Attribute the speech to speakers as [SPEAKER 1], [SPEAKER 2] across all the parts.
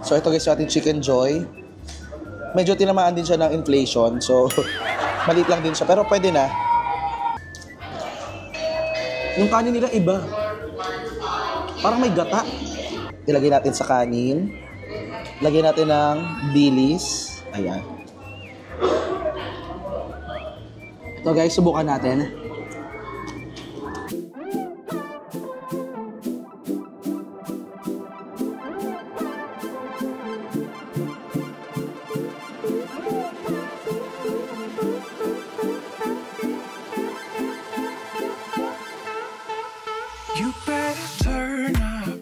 [SPEAKER 1] So ito guys yung ating Chicken Joy. Medyo tinamaan din siya ng inflation. So maliit lang din siya pero pwede na. Yung kanin nila iba. Parang may gata. Ilagay natin sa kanin. Lagyan natin ng dilis. Ayan. Ito guys, subukan natin.
[SPEAKER 2] You better turn up.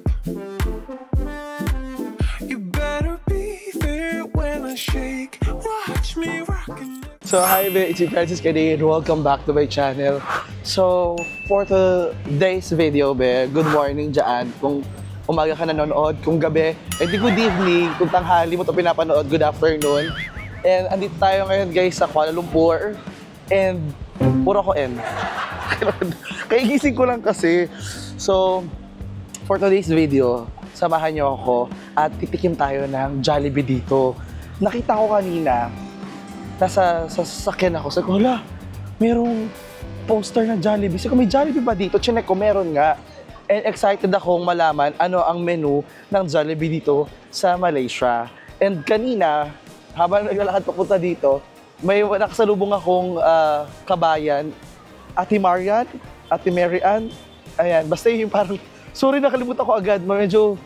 [SPEAKER 2] You better be there when I shake. Watch me rockin'.
[SPEAKER 1] So hi be, it's Francis Kadin. Welcome back to my channel. So for today's video be, good morning dyan. Kung umaga ka nanonood, kung gabi, good evening. Kung tanghali mo ito pinapanood, good afternoon. And andito tayo ngayon guys sa Kuala Lumpur. And puro ko N. Kaya gising ko lang kasi. So, for today's video, samahan niyo ako at titikim tayo ng Jollibee dito. Nakita ko kanina, nasa sasakyan ako. Sabi ko, hala, merong poster ng Jollibee. Sabi ko, may Jollibee ba dito? Chinek ko, meron nga. And excited akong malaman ano ang menu ng Jollibee dito sa Malaysia. And kanina, habang naglalakad papunta dito, may nakasalubong akong kabayan, Ate Marian, Ate Marian. Ayan, basta yung parang, sorry nakalimutan ko agad, medyo,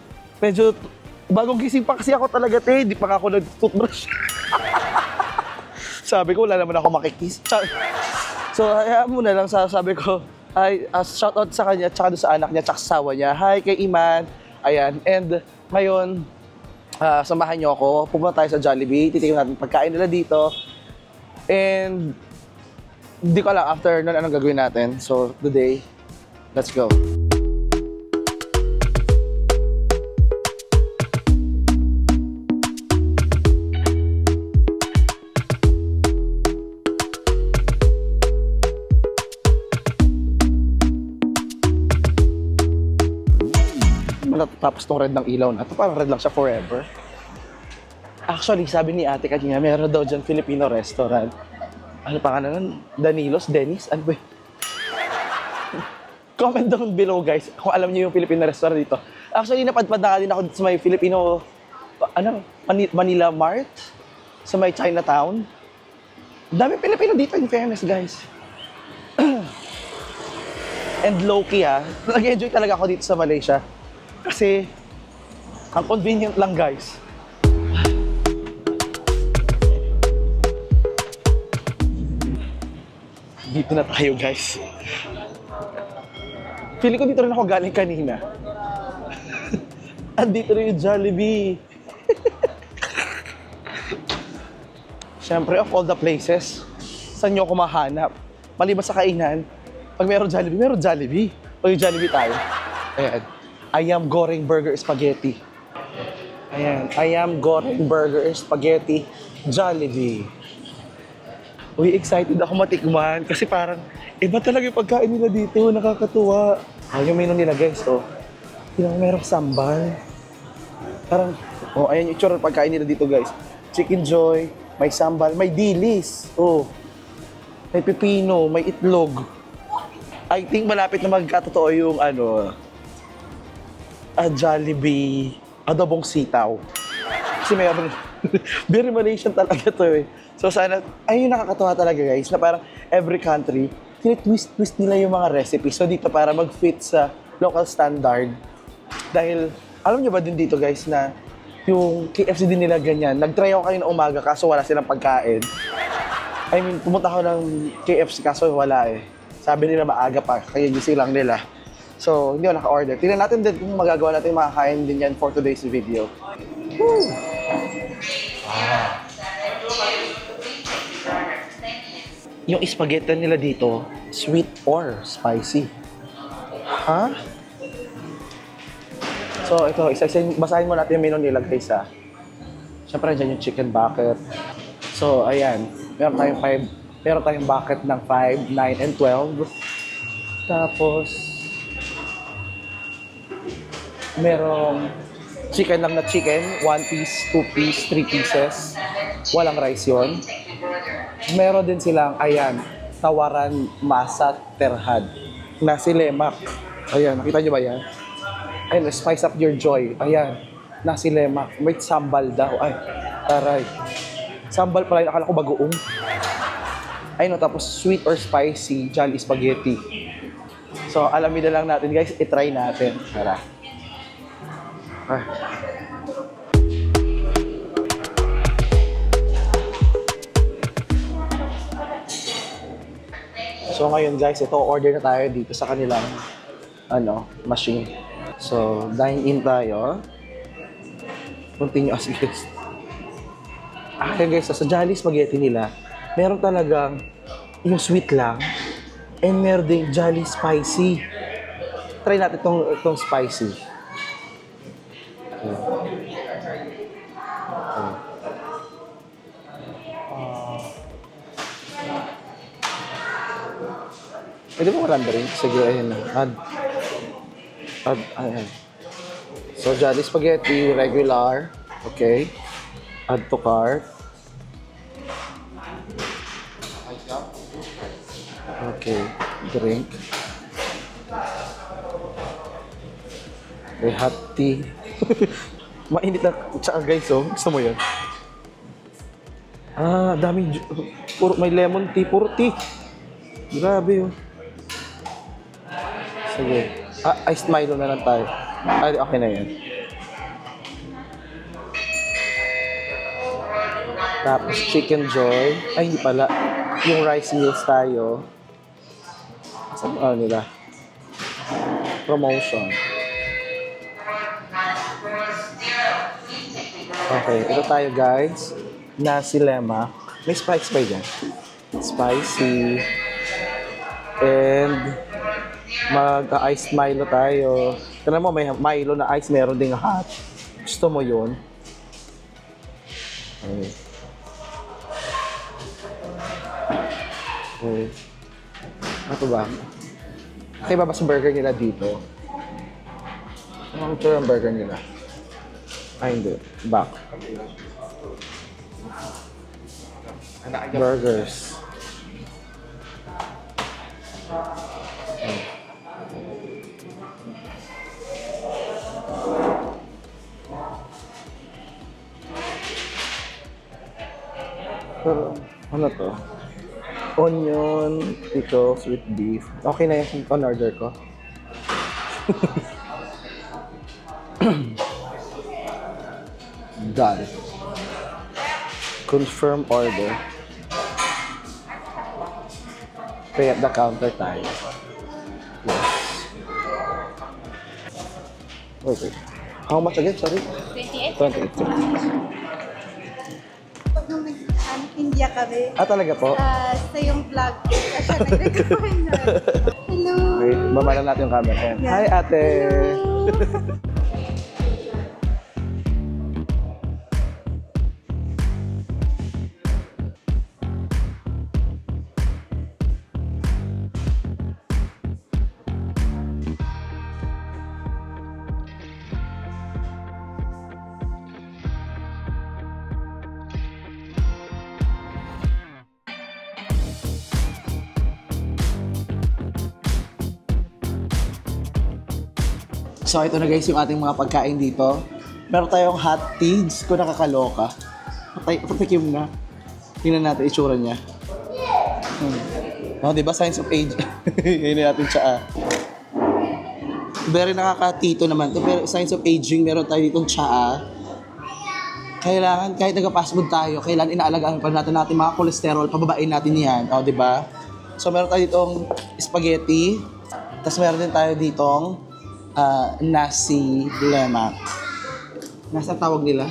[SPEAKER 1] bagong gising pa kasi ako talaga, hindi pa ako nag-toothbrush. Sabi ko, wala naman ako makikis. So, hayaan mo na lang, sabi ko, ay, shoutout sa kanya, tsaka doon sa anak niya, tsaka sa asawa niya. Hi kay Iman. Ayan, and ngayon, samahan niyo ako, pupunta tayo sa Jollibee, titikim natin pagkain nila dito. And, hindi ko alam after nun anong gagawin natin. So, today, let's go. Tapos tong red ng ilaw na ito, parang red lang siya forever. Actually, sabi ni ate kanina, meron daw dyan Filipino restaurant. Ano pa nga nun? Danilos? Dennis? Ano ba yun? Comment down below guys kung alam niyo yung Filipino restaurant dito. Actually, napadpad na din ako sa may Filipino, Manila Mart, sa may Chinatown. Dami Pilipino dito in fairness guys. And low-key nag-enjoy talaga ako dito sa Malaysia. Kasi, ang convenient lang guys. Dito na tayo guys. Feeling ko dito rin ako galing kanina. Andito rin yung Jollibee. Siyempre, of all the places, saan nyo ako mahanap? Maliban sa kainan, pag meron Jollibee. Pag yung Jollibee tayo. Ayan. Ayam Goreng Burger Spaghetti. Ayan. Ayam Goreng Burger Spaghetti Jollibee. Uy, excited ako matikman kasi parang iba talaga yung pagkain nila dito. Nakakatuwa. Yung menu nila guys, merong sambal. Parang, ayan yung itsura ng pagkain nila dito guys. Chicken Joy, may sambal, may dilis. May pepino, may itlog. I think malapit na magkatotoo yung Jollibee adobong sitaw. Kasi meron, very Malaysian talaga to So sana, ayun nakakatawa talaga guys, na parang every country, tinitwist nila yung mga recipes. So dito para mag-fit sa local standard. Dahil, alam nyo ba din dito guys na yung KFC din nila ganyan. Nag-try ako kayo na umaga kaso wala silang pagkain. I mean, pumunta ako ng KFC kaso wala Sabi nila maaga pa, kaya gising lang nila. So, hindi ako naka-order. Tingnan natin din kung magagawa natin makakain din yan for today's video. Woo! Yung spaghetti nila dito, sweet or spicy. So, ito, basahin mo natin yung menu nila guys Siyempre, dyan yung chicken bucket. So, ayan. Meron tayong bucket ng 5, 9, and 12. Tapos, merong chicken lang na chicken, 1 piece, 2 piece, 3 pieces. Walang rice yon. Meron din silang, ayan, tawaran masa terhad na silemak. Ayan, nakita nyo ba yan? Ayan, spice up your joy. Ayan, na silemak. May sambal daw. Ay, taray. Sambal pala yun, akala ko bagoong. Ayun, tapos sweet or spicy, jolly spaghetti. So, alamin na lang natin guys, itry natin. Tara. Ah. So ngayon guys, ito order na tayo dito sa kanilang machine. So, dine in tayo. Continuous guys. Ayan guys, sa Jolly Spaghetti nila, meron talagang yung sweet lang. And meron din Jolly Spicy. Try natin itong spicy. Okay. Pwede mo maranda rin? Sige, ayan na. Ayan. So, Jolly Spaghetti, regular. Okay. Add to cart. Okay, drink. May hot tea. Mainit na tsaka guys, oh. Gusto mo yun? Ah, daming... may lemon tea, puro tea. Grabe, oh. Sige. Iced Milo na lang tayo. Ay, okay na yan. Tapos Chicken Joy. Ay, hindi pala. Yung rice meals tayo. Saan nila? Promotion. Okay, ito tayo guys. Nasi lemak. May spice pa dyan. Spicy. And mag-iced Milo tayo. Tignan mo, may Milo na ice, meron ding hot. Gusto mo yun? Okay. Okay. Ano ba? Okay ba sa burger nila dito? Ano ang itsura ang burger nila? Ay, hindi. Back. Burgers. So, ano to? Onion, pickles with beef. Okay na yung on-order ko. Done. Confirm order. Pay at the counter tayo. Yes. Okay. How much again? Sorry?
[SPEAKER 3] 28.
[SPEAKER 1] 28.
[SPEAKER 3] Pag nung India kami,
[SPEAKER 1] Ah, talaga po?
[SPEAKER 3] sa yung vlog, siya nag-recommend na. Hello!
[SPEAKER 1] Wait, baba lang natin yung camera. Ayan.
[SPEAKER 3] Yeah.
[SPEAKER 1] Hi, ate! So, ito na guys yung ating mga pagkain dito. Meron tayong hot tea. Diyos ko, nakakaloka. Patikim na. Tingnan natin itsura niya. Oh, diba? Signs of age. Ngayon natin siya. Very nakakatito naman to. Pero signs of aging, meron tayo ditong tsaa. Kailangan, kahit nag-fast food tayo, kailangan inaalagaan pa natin mga cholesterol, pababain natin yan. O, diba? So, meron tayo ditong spaghetti. Tapos meron din tayo ditong nasi lemak. Nasa tawag nila?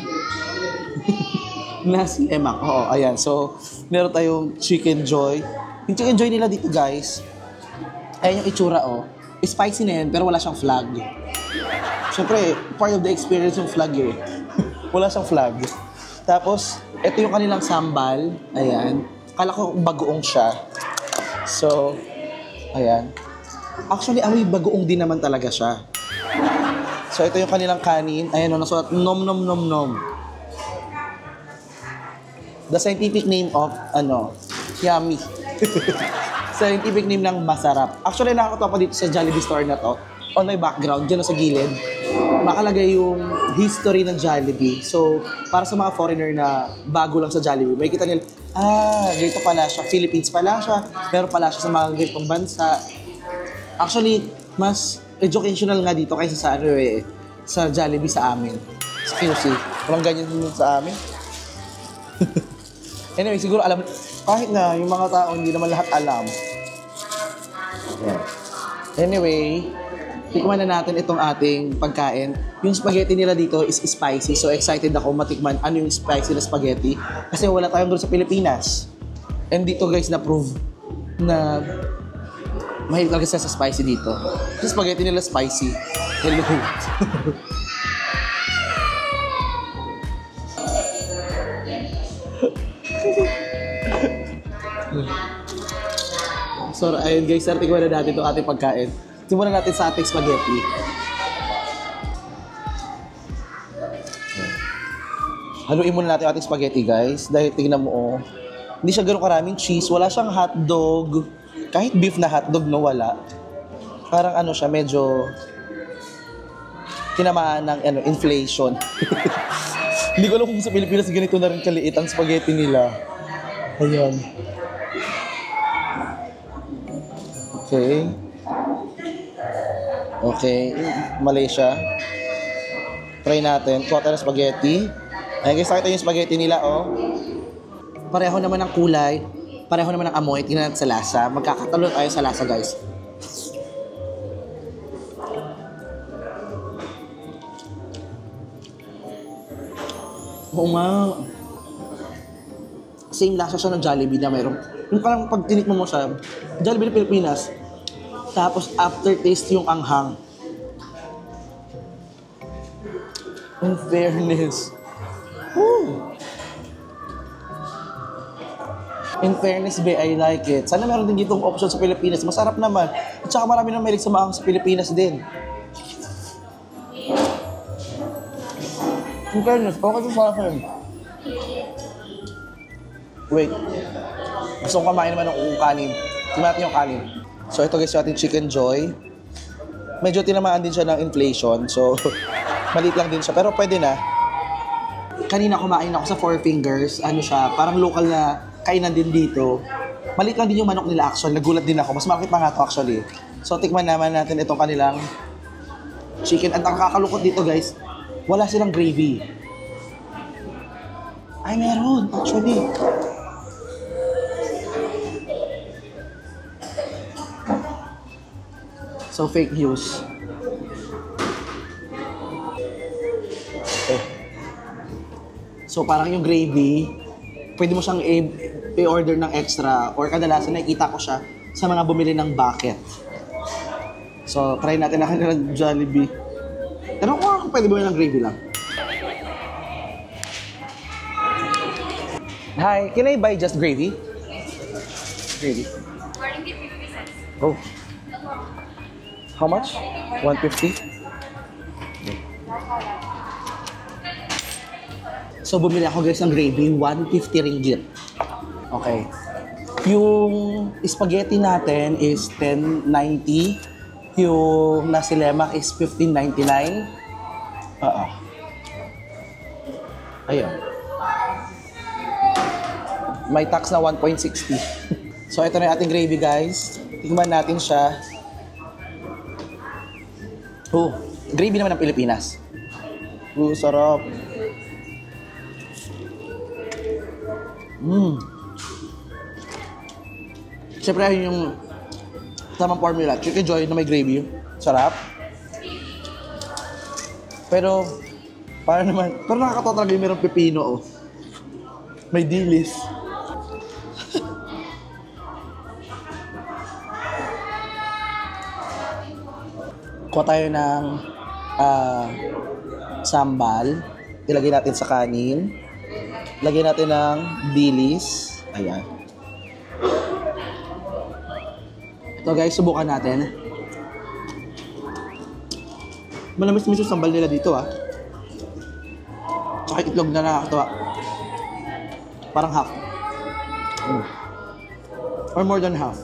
[SPEAKER 1] Nasi lemak. Oo, ayan. So, meron tayong chicken joy. Yung chicken joy nila dito, guys, ayan yung itsura, oh. Spicy na yan, pero wala siyang flag. Siyempre, part of the experience yung flag, eh. Wala siyang flag. Tapos, ito yung kanilang sambal. Ayan. Kala ko bagoong siya. So, ayan. Actually, amoy bagoong din naman talaga siya. So ito yung kanilang kanin. Ayan o, nasulat nom nom nom nom. The scientific name of, yummy. Scientific name ng masarap. Actually, nakakatawa pa dito sa Jollibee store na to. On my background, dyan sa gilid, makalagay yung history ng Jollibee. So, para sa mga foreigner na bago lang sa Jollibee, may kita nila, ganito pala siya. Philippines pala siya. Pero pala siya sa mga ganitong bansa. Actually, mas educational nga dito kaysa sa sa Jollibee sa amin. Sa QC. Walang ganyan din sa amin. Anyway, siguro alam, kahit na yung mga tao hindi naman lahat alam. Yeah. Anyway, tikman na natin itong ating pagkain. Yung spaghetti nila dito is spicy. So excited ako matikman ano yung spicy na spaghetti. Kasi wala tayong doon sa Pilipinas. And dito guys, na-prove na mahilig talaga sa spicy dito. Yung spaghetti nila spicy. Hello. So, ayun guys, tikman na natin itong ating pagkain. Simulan natin sa ating spaghetti. Haluin muna natin ating spaghetti guys. Dahil tingnan mo, hindi siya gano'ng karaming cheese. Wala siyang hotdog. Kahit beef na hotdog, no, wala. Parang siya, medyo tinamaan ng inflation. Hindi ko alam kung sa Pilipinas ganito na rin kaliit ang spaghetti nila. Ayan. Okay. Okay. Malaysia. Try natin. Kuha tayo ng spaghetti. Ayan guys, nakita yung spaghetti nila, oh. Pareho naman ang kulay. Pareho naman ang amoy. Tingnan natin sa lasa. Magkakatalo tayo sa lasa, guys. Oo nga. Same lasa siya ng Jollibee na mayroon. Yung parang pag tinikman mo siya, Jollibee ng Pilipinas, tapos aftertaste yung anghang. In fairness. Woo! In fairness, be, I like it. Sana meron din ditong option sa Pilipinas. Masarap naman. At saka marami nang mahilig sa maanghang sa Pilipinas din. In fairness, okay ito sa akin. Wait. Gusto kong kumain naman ng kanin. Tingnan natin yung kanin. So ito guys, yung ating Chicken Joy. Medyo tinamaan din siya ng inflation. So, maliit lang din siya. Pero pwede na. Kanina kumain ako sa Four Fingers. Ano siya, parang local na kainan din dito. Maliit lang din yung manok nila actually. Nagulat din ako. Mas malaki pa nga ito actually. So, tikman naman natin itong kanilang chicken. At ang kakalukot dito guys, wala silang gravy. Ay, meron actually. So, fake news. Okay. So, parang yung gravy, pwede mo siyang i-order ng extra or kadalasan nakikita ko siya sa mga bumili ng bucket. So, try natin na kanilang Jollibee. Tanong ko kung pwede bumili ng gravy lang. Hi, can I buy just gravy? Gravy. Oh. How much? 150? So, bumili ako guys ng gravy, 150 ringgit. Okay. Yung spaghetti natin is 10.90. Yung nasi lemak is 15.99. Ayun. May tax na 1.60. So, ito na yung ating gravy guys. Tingnan natin siya. Oh, gravy naman ng Pilipinas. Sarap. Siyempre, yung tamang formula. Chicken Joy na may gravy. Sarap. Pero, parang naman, pero nakakatawa talaga yung mayroong pipino, oh. May dilis. Kuha tayo ng sambal. Ilagay natin sa kanin. Lagyan natin ng dilis. Ayan. Ito guys, subukan natin. Manamis-mis yung sambal nila dito, ah. Tsaka itlog na nakakatawa. Parang half. Or more than half.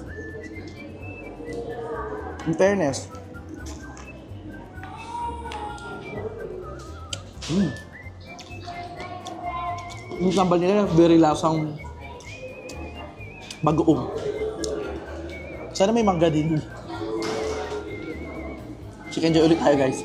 [SPEAKER 1] In fairness. Yung sambal nila, very lasang bagoong. Sana may mangga din. Chicken joy ulit tayo, guys.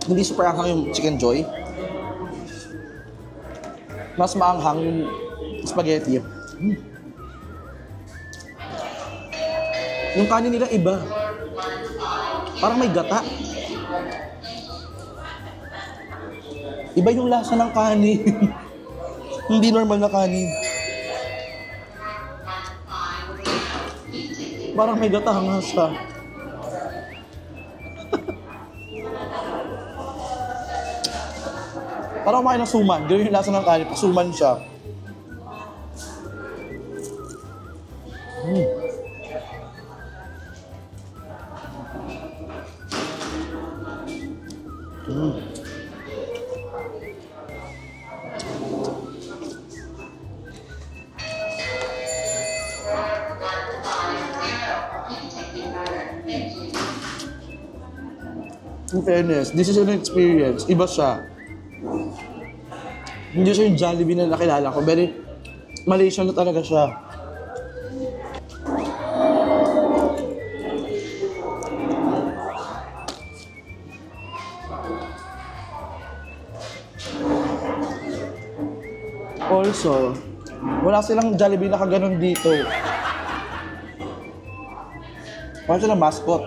[SPEAKER 1] Hindi super anghang yung chicken joy. Mas maanghang yung spaghetti. Yung kanin nila iba. Parang may gata. Iba yung lasa ng kanin. Hindi normal na kanin. Parang may gata ang lasa. Parang kumain ng suman. Ganun yung lasa ng kanin. Suman siya. In fairness, this is an experience. Iba siya. Hindi siya yung Jollibee na nakilala ko. Very Malaysian na talaga siya. Also, wala silang Jollibee na kaganon dito. Wala silang mascot.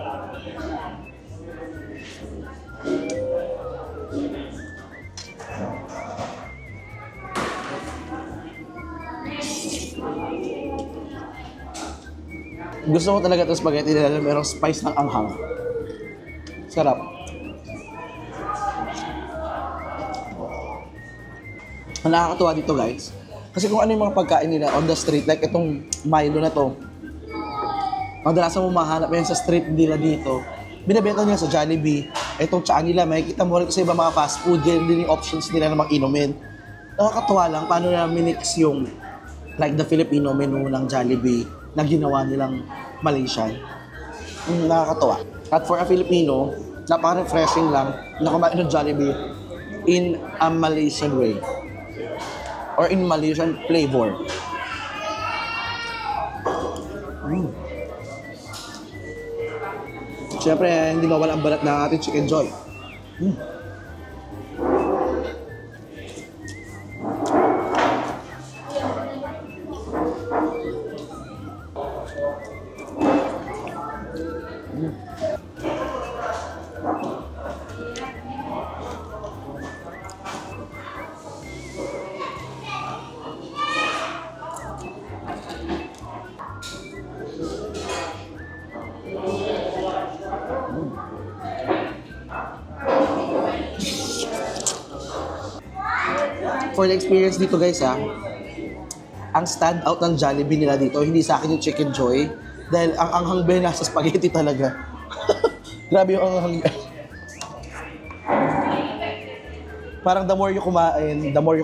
[SPEAKER 1] Gusto ko talaga ito spaghetti nila na merong spice ng anghang. Sarap. Ang nakakatuwa dito, guys. Kasi kung ano yung mga pagkain nila on the street, like itong Milo na to, madalasan mo mahanap yan sa street nila dito. Binibenta nila sa Jollibee. Itong tsaa nila, makikita mo rin sa ibang mga fast food, yan din yung options nila na mag-inumin. Nakakatuwa lang paano na minix yung like the Filipino menu ng Jollibee na ginawa nilang Malaysian. Nakakatuwa. At for a Filipino, napaka-refreshing lang na kumain ng Jollibee in a Malaysian way. Or in Malaysian flavor. Siyempre, hindi mawala ang balat ng ating Chicken Joy. For the experience dito, guys, ang stand out ng Jollibee nila dito, hindi sa akin yung Chicken Joy, dahil ang anghang ba nasa spaghetti talaga. Grabe yung anghang. Parang the more you kumain, the more you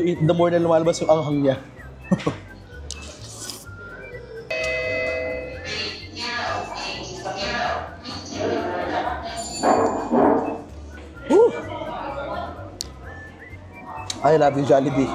[SPEAKER 1] eat, the more na lumalabas yung anghang niya. I love you, Jollibee.